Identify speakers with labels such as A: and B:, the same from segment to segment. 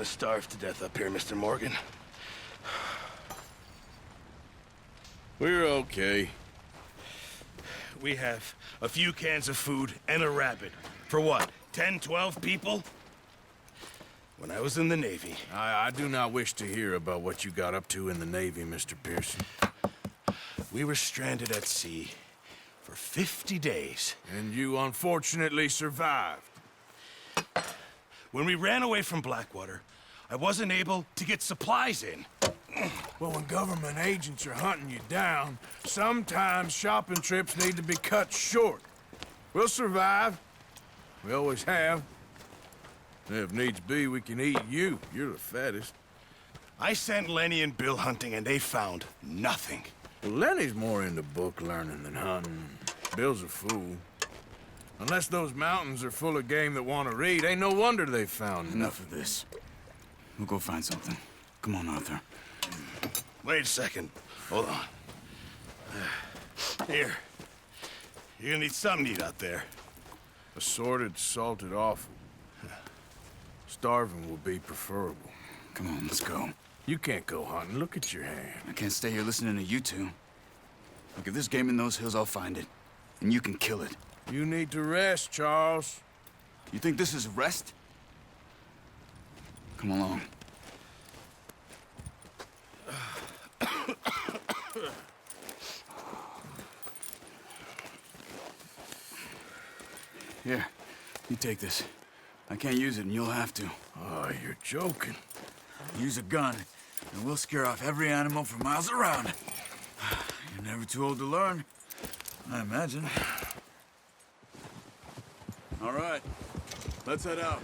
A: gonna starve to death up here, Mr. Morgan. We're okay. We have a few cans of food and a rabbit. For what, 10, 12 people? When I was in the Navy...
B: I do not wish to hear about what you got up to in the Navy, Mr. Pearson.
A: We were stranded at sea for 50 days.
B: And you unfortunately survived.
A: When we ran away from Blackwater, I wasn't able to get supplies in.
B: Well, when government agents are hunting you down, sometimes shopping trips need to be cut short. We'll survive. We always have. And if needs be, we can eat you. You're the fattest.
A: I sent Lenny and Bill hunting, and they found nothing.
B: Well, Lenny's more into book learning than hunting. Bill's a fool. Unless those mountains are full of game that want to read, ain't no wonder they found
C: Enough of this. We'll go find something. Come on, Arthur.
A: Wait a second. Hold on. Here. You're gonna need something to eat out there.
B: Assorted, salted offal. Starving will be preferable.
C: Come on, let's go.
B: You can't go hunting. Look at your hand.
C: I can't stay here listening to you two. Look, if there's game in those hills, I'll find it. And you can kill it.
B: You need to rest, Charles.
C: You think this is rest? Come along. Here, you take this. I can't use it, and you'll have to.
B: Oh, you're joking.
C: Use a gun, and we'll scare off every animal for miles around. You're never too old to learn, I imagine. All right, let's head out.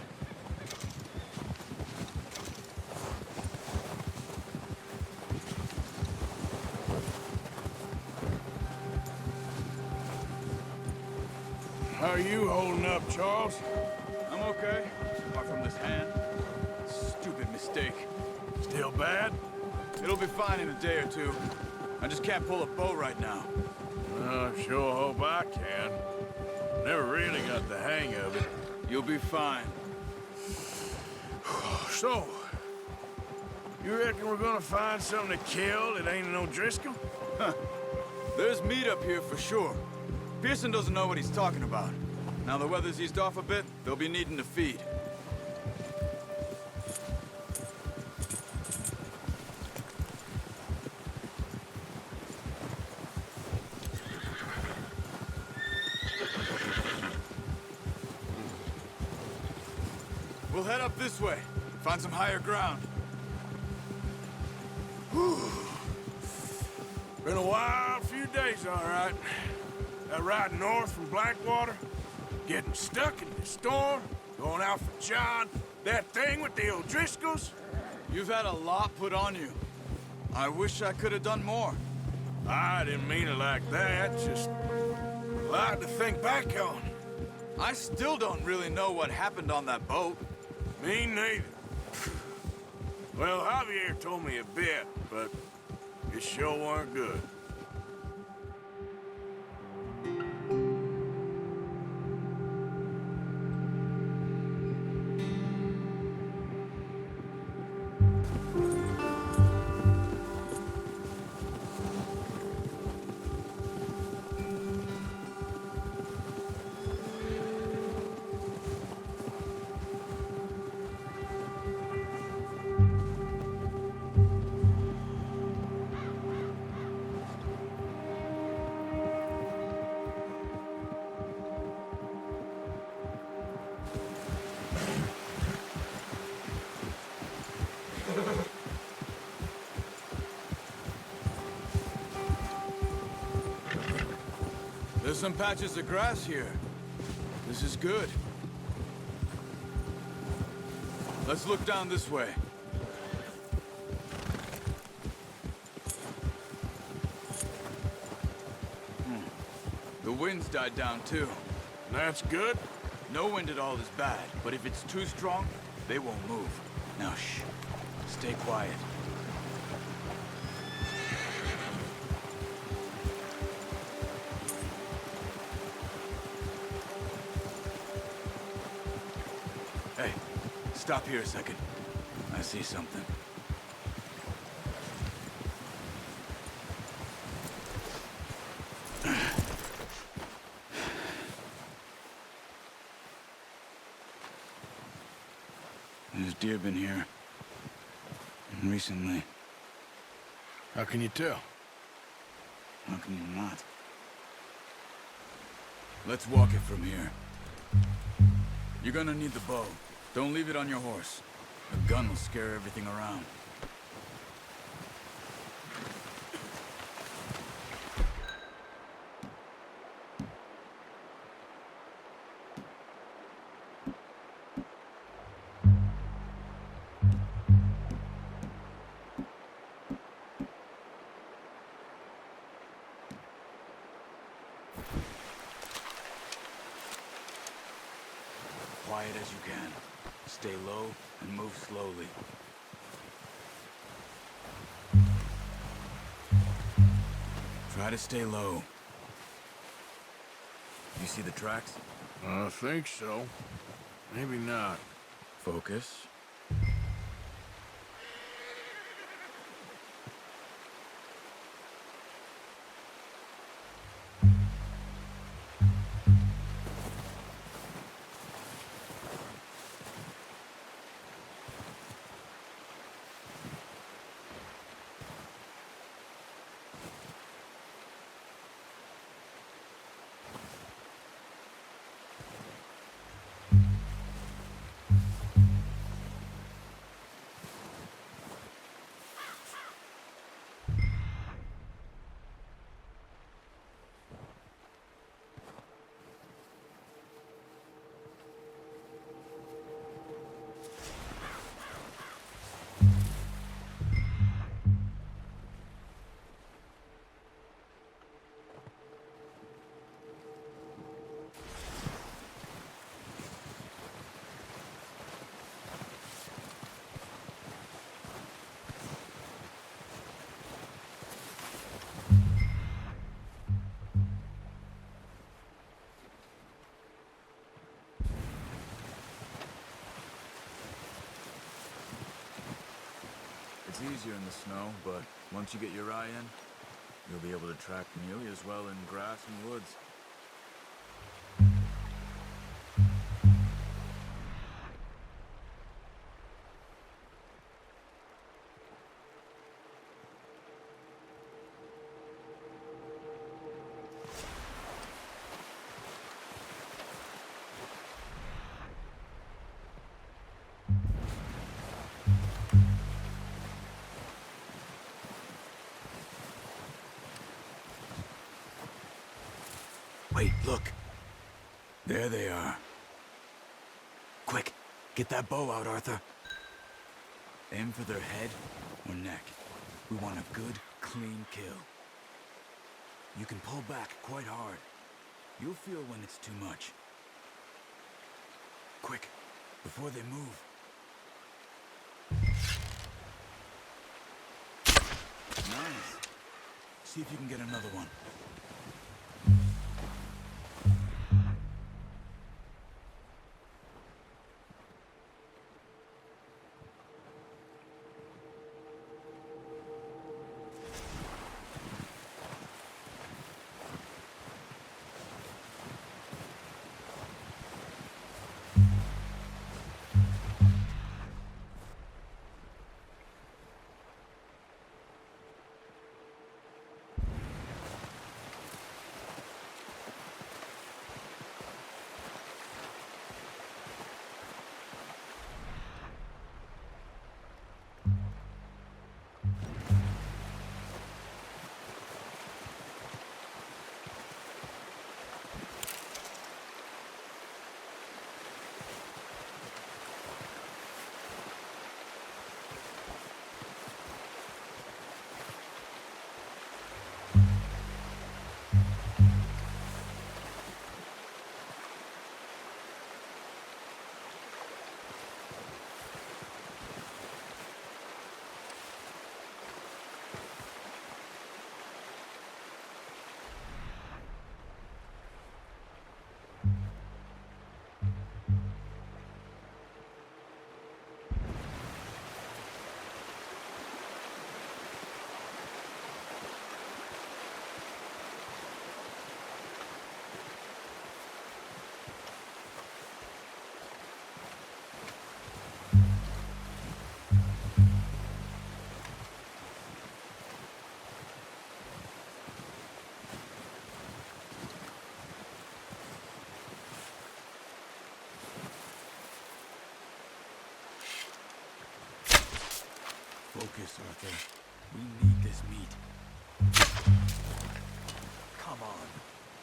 B: How are you holding up, Charles?
C: I'm okay, apart from this hand. Stupid mistake.
B: Still bad?
C: It'll be fine in a day or two. I just can't pull a bow right now.
B: I sure hope I can. Never really got the hang of it.
C: You'll be fine.
B: So, you reckon we're gonna find something to kill that ain't no Driscoll?
C: There's meat up here for sure. Pearson doesn't know what he's talking about. Now the weather's eased off a bit, they'll be needing to feed. We'll head up this way, find some higher ground.
B: Whew. Been a wild few days, all right. That ride north from Blackwater, getting stuck in the storm, going out for John, that thing with the O'Driscolls.
C: You've had a lot put on you. I wish I could have done more.
B: I didn't mean it like that, just a lot to think back on.
C: I still don't really know what happened on that boat.
B: Me neither. Well, Javier told me a bit, but it sure weren't good.
C: There's some patches of grass here. This is good. Let's look down this way. The wind's died down too.
B: That's good.
C: No wind at all is bad, but if it's too strong, they won't move. Now shh. Stay quiet. Hey, stop here a second. I I see something. There's deer been here. And recently.
B: How can you tell?
C: How can you not? Let's walk it from here. You're gonna need the bow. Don't leave it on your horse. A gun will scare everything around. Quiet as you can. Stay low and move slowly. Try to stay low. You see the tracks?
B: I think so. Maybe not.
C: Focus. It's easier in the snow, but once you get your eye in, you'll be able to track nearly as well in grass and woods. Wait, look. There they are. Quick, get that bow out, Arthur. Aim for their head or neck. We want a good, clean kill. You can pull back quite hard. You'll feel when it's too much. Quick, before they move. Nice. See if you can get another one. Focus, Arthur. We need this meat. Come on.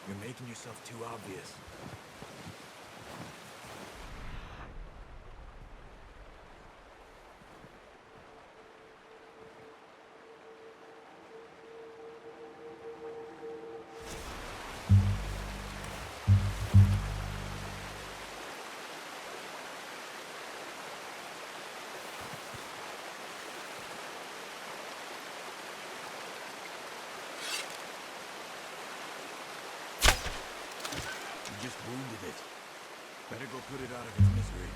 C: You're making yourself too obvious. You just wounded it. Better go put it out of its misery.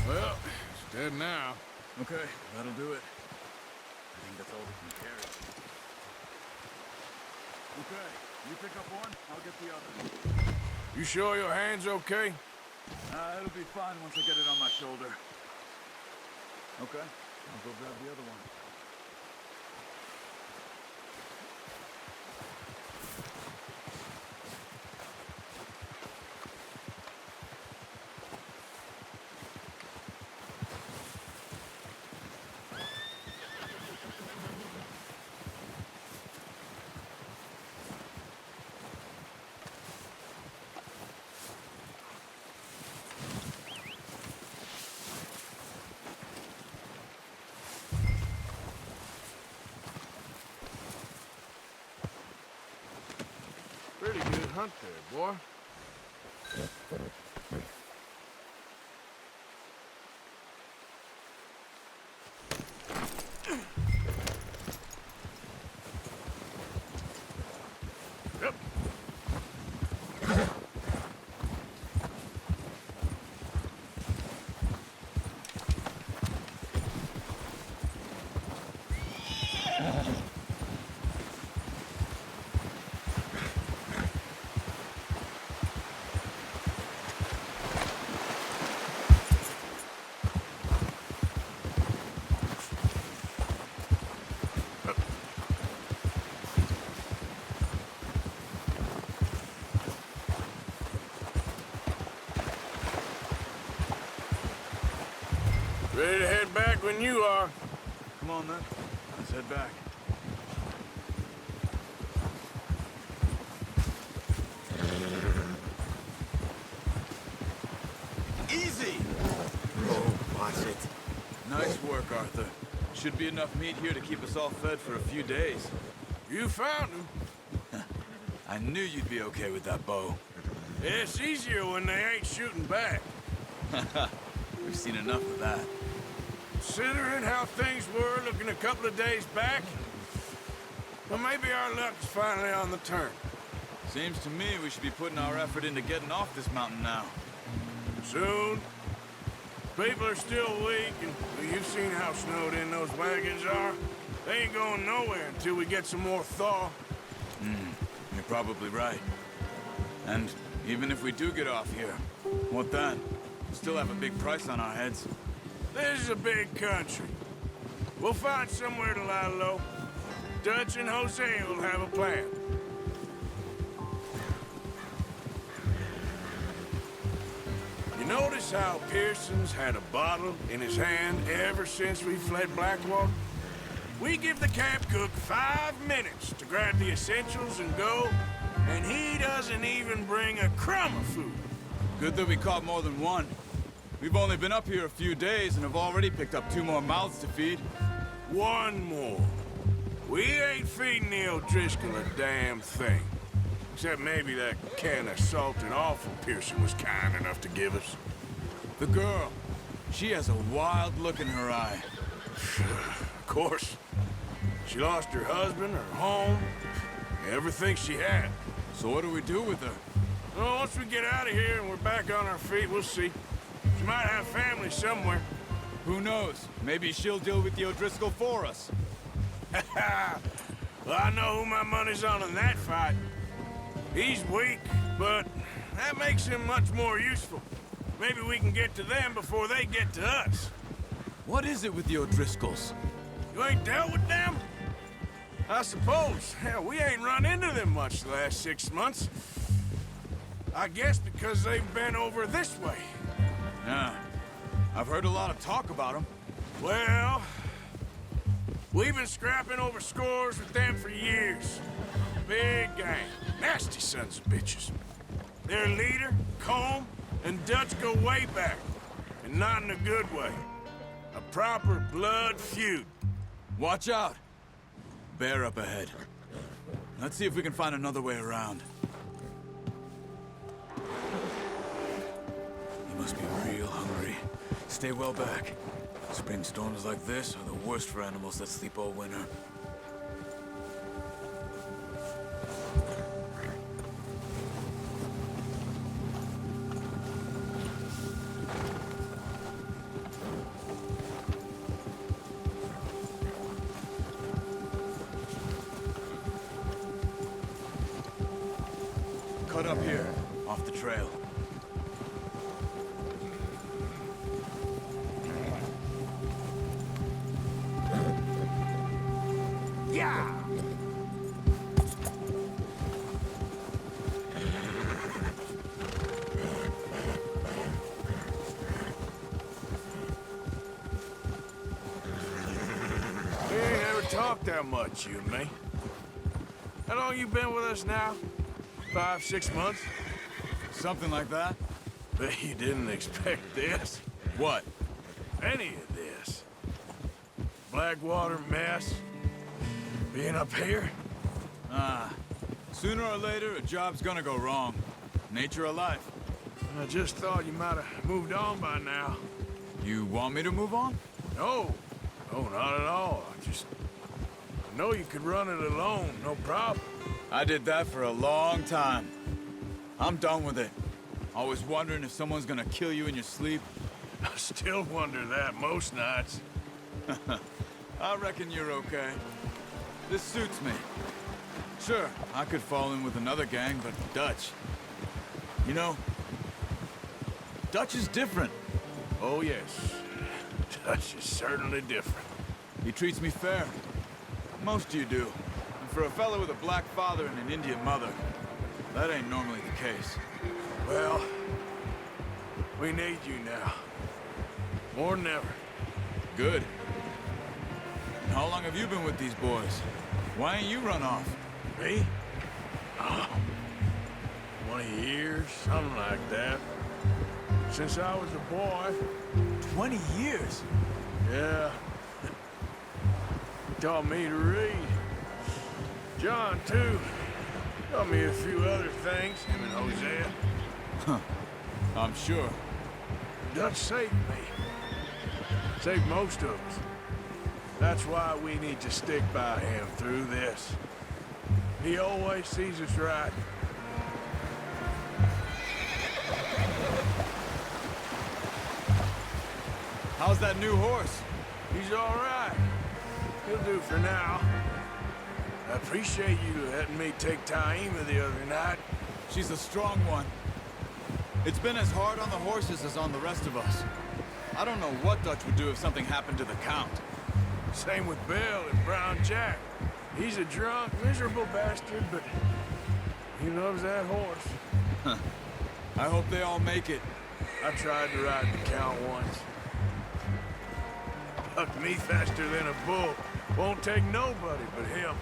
B: Well, it's dead now.
C: Okay, that'll do it. I think that's all we can carry. Okay, you pick up one, I'll get the other.
B: You sure your hand's okay?
C: It'll be fine once I get it on my shoulder. Okay, I'll go grab the other one.
B: Pretty good hunt there, boy. Yep. Ready to head back when you are.
C: Come on then, let's head back. Easy!
A: Oh, watch it.
C: Nice work, Arthur. Should be enough meat here to keep us all fed for a few days.
B: You found him.
C: I knew you'd be okay with that bow.
B: It's easier when they ain't shooting back.
C: We've seen enough of that.
B: Considering how things were looking a couple of days back, well, maybe our luck's finally on the turn.
C: Seems to me we should be putting our effort into getting off this mountain now.
B: Soon. People are still weak, and well, you've seen how snowed in those wagons are. They ain't going nowhere until we get some more thaw.
C: You're probably right. And even if we do get off here, what then? We still have a big price on our heads.
B: This is a big country. We'll find somewhere to lie low. Dutch and Jose will have a plan. You notice how Pearson's had a bottle in his hand ever since we fled Blackwater? We give the camp cook 5 minutes to grab the essentials and go, and he doesn't even bring a crumb of food.
C: Good that we caught more than one. We've only been up here a few days and have already picked up 2 more mouths to feed.
B: One more. We ain't feeding the O'Driscoll a damn thing. Except maybe that can of salted offal Pearson was kind enough to give us.
C: The girl. She has a wild look in her eye.
B: Of course. She lost her husband, her home, everything she had.
C: So what do we do with her?
B: Well, once we get out of here and we're back on our feet, we'll see. She might have family somewhere.
C: Who knows? Maybe she'll deal with the O'Driscoll for us.
B: Well, I know who my money's on in that fight. He's weak, but that makes him much more useful. Maybe we can get to them before they get to us.
C: What is it with the O'Driscolls?
B: You ain't dealt with them? I suppose. Hell, we ain't run into them much the last 6 months. I guess because they've been over this way.
C: Yeah. I've heard a lot of talk about them.
B: Well, we've been scrapping over scores with them for years. Big gang. Nasty sons of bitches. Their leader, Combe, and Dutch go way back. And not in a good way. A proper blood feud.
C: Watch out! Bear up ahead. Let's see if we can find another way around. You must be real hungry. Stay well back. Spring storms like this are the worst for animals that sleep all winter. Cut up here, off the trail.
B: Yeah! We ain't ever talked that much, you and me. How long you been with us now? 5, 6 months?
C: Something like that?
B: Bet you didn't expect this.
C: What?
B: Any of this. Blackwater mess. Being up here?
C: Sooner or later, a job's gonna go wrong. Nature of life.
B: I just thought you might have moved on by now.
C: You want me to move on?
B: No. No, not at all. I know you could run it alone, no problem.
C: I did that for a long time. I'm done with it. Always wondering if someone's gonna kill you in your sleep.
B: I still wonder that most nights.
C: I reckon you're okay. This suits me. Sure, I could fall in with another gang, but Dutch... You know, Dutch is different.
B: Oh, yes. Dutch is certainly different.
C: He treats me fair. Most of you do. And for a fellow with a black father and an Indian mother, that ain't normally the case.
B: Well, we need you now. More than ever.
C: Good. And how long have you been with these boys? Why ain't you run off?
B: Me? Oh, 20 years, something like that. Since I was a boy.
C: 20 years?
B: Yeah. Taught me to read. John, too. Taught me a few other things, him and Hosea.
C: Huh. I'm sure.
B: Dutch saved me. Saved most of us. That's why we need to stick by him through this. He always sees us right.
C: How's that new horse?
B: He's all right. He'll do for now. I appreciate you letting me take Taima the other night.
C: She's a strong one. It's been as hard on the horses as on the rest of us. I don't know what Dutch would do if something happened to the Count.
B: Same with Bill and Brown Jack. He's a drunk, miserable bastard, but he loves that horse.
C: I hope they all make it.
B: I tried to ride the Count once. Bucked me faster than a bull. Won't take nobody but him.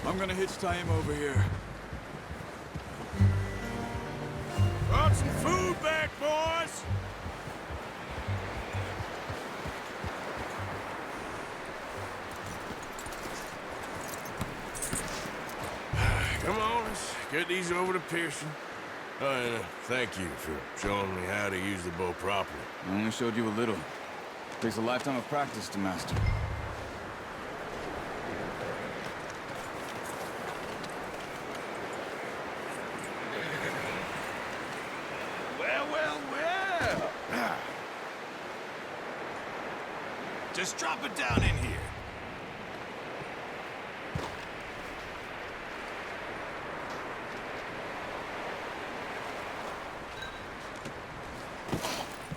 C: I'm gonna hitch tie him over here.
B: Brought some food back, boys! Come on, let's get these over to Pearson. Thank you for showing me how to use the bow properly.
C: I only showed you a little. Takes a lifetime of practice to master.
A: Well. Just drop it down in here.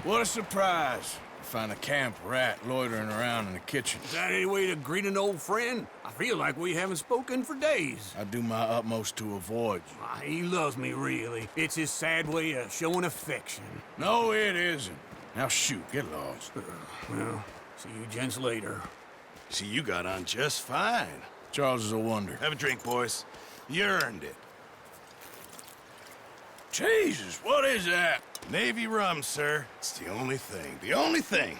B: What a surprise. Find a camp rat loitering around in the kitchen.
D: Is that any way to greet an old friend? I feel like we haven't spoken for days.
B: I do my utmost to avoid you.
D: He loves me, really. It's his sad way of showing affection.
B: No, it isn't. Now shoot, get lost.
D: Well, see you gents later.
A: See, you got on just fine.
B: Charles is a wonder.
A: Have a drink, boys. You earned it.
B: Jesus, what is that?
A: Navy rum, sir. It's the only thing. The only thing.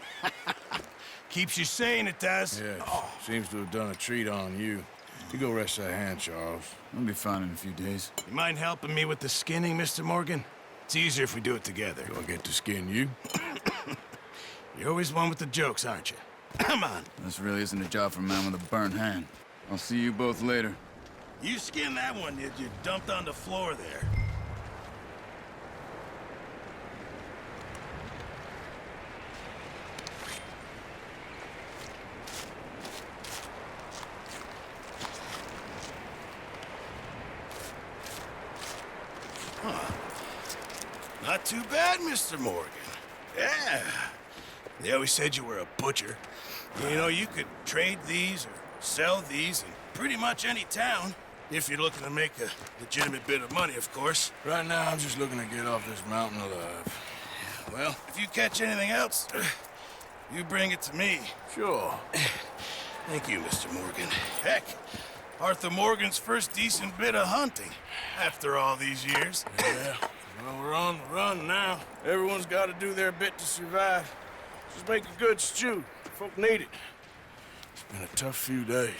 A: Keeps you sane, it does.
B: Yes, seems to have done a treat on you. You go rest that hand, Charles.
C: I'll be fine in a few days.
A: You mind helping me with the skinning, Mr. Morgan? It's easier if we do it together.
B: Do I get to skin you?
A: You're always one with the jokes, aren't you? Come on.
C: This really isn't a job for a man with a burnt hand. I'll see you both later.
A: You skinned that one you dumped on the floor there. Not too bad, Mr. Morgan. Yeah. They always said you were a butcher. You know, you could trade these or sell these in pretty much any town. If you're looking to make a legitimate bit of money, of course.
B: Right now, I'm just looking to get off this mountain alive.
A: Well, if you catch anything else, you bring it to me.
B: Sure.
A: Thank you, Mr. Morgan. Heck, Arthur Morgan's first decent bit of hunting after all these years.
B: Yeah. Well, we're on the run now. Everyone's got to do their bit to survive. Just make a good stew. Folk need it. It's been a tough few days.